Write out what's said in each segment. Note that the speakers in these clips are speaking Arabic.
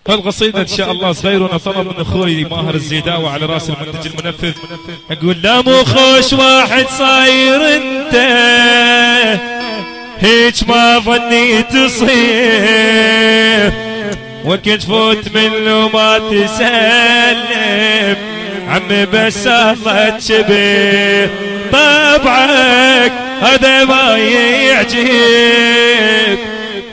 هالقصيدة إن شاء الله صغيرنا طلب من أخوي ماهر الزيداوي على رأس المنتج المنفذ. أقول لا مو خوش واحد صاير أنت هيج ما ظني تصير وقت تفوت منه ما تسلم عمي بس الله تشبه طبعك هذا ما يعجب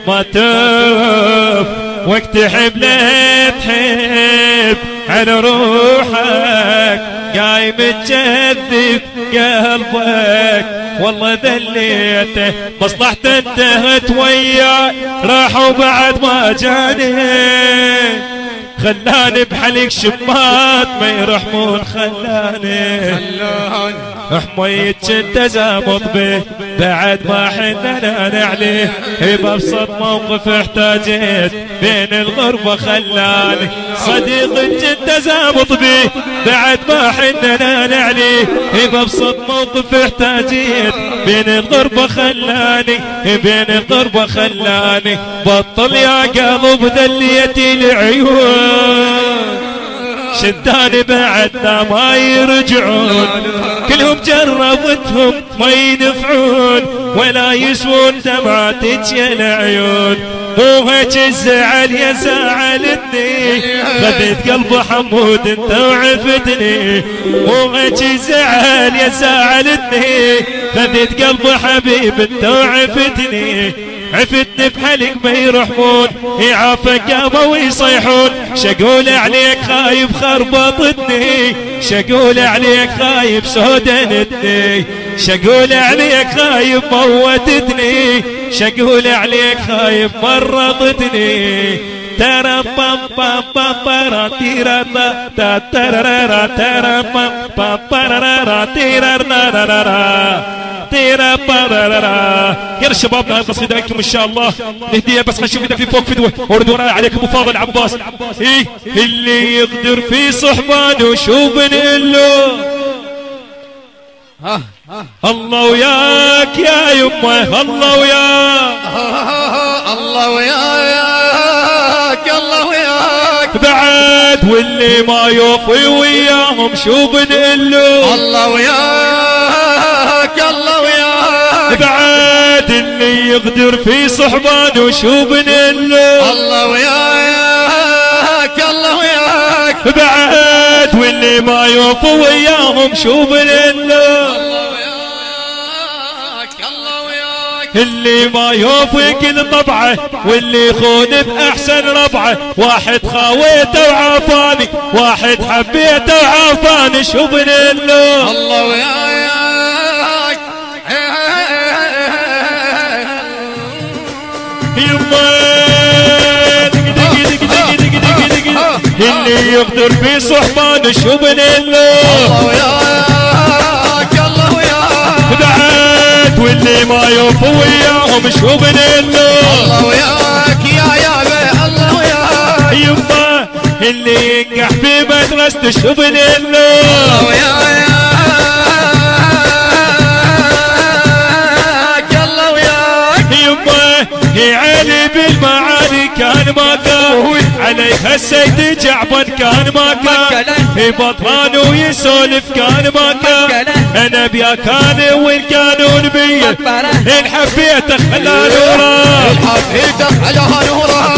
ما توف وقت تحب لا تحب على روحك قايم تجذب قلبك والله ذليته مصلحته انتهت وياي راحوا بعد ما جاني خلاني بحلق شمات ما يرحمون خلاني حميت كنت زامط به بعد ما حننا عليه بأبسط موقف احتاجيت بين الغربة خلاني صديق كنت زامط به بعد ما حننا عليه بأبسط موقف احتاجيت بين الغربة خلاني بين الغربة خلاني بطل يا قلب ذليتي العيون شداني بعدنا ما يرجعون كلهم جربتهم ما ينفعون ولا يسوون دمعتك يا العيون مو هيك الزعل يا زعلتني خذيت قلب حمود انت وعفتني مو هيك الزعل يا زعلتني خذيت قلب حبيب انت وعفتني عفتني بحلق ما يرحمون يعافك قاموا ويصيحون شقول عليك خايب خربطتني شقول عليك خايب سودنتني شقول عليك خايب موتتني شقول عليك خايب مرضتني ترى بام بام بام برا تيرا تا ترى ترى بام بام برا تيرا تيرا برا. يا شباب هاي القصيدة لكم ان شاء الله نهديها بس خلينا نشوف اذا في فوق فدوة ورد وراي عليك ابو فاضل عباس. ايه اللي يقدر في صحبانه شو بنقله الله وياك يا يمه الله وياك الله وياك الله وياك بعد واللي ما يوفي وياهم شو بنقله الله وياك الله وياك بعد اللي يقدر في صحبانه شو بنقله الله وياك الله وياك بعد واللي ما يوفي وياهم شو بنقله اللي ما يوفي كل طبعه واللي يخون بأحسن ربعه واحد خاويته وعافاني واحد حبيته وعافاني شو بنقله الله وياك اللي يقدر في صحبانه شو بنقله الله وياك الله وياك بعد واللي ما يوفي وياهم شو بنقله الله وياك يا يابا الله وياك يما اللي ينجح في مدرسته شو بنقله الله وياك الله وياك يما هي علي بالمعاني كان ما كان عليها السيد جعبان كان ما كان هي بطران ويسولف كان ما كان انا بيا كان والقانون بيا ان حبيته خلى نوره حبيته خلى نوره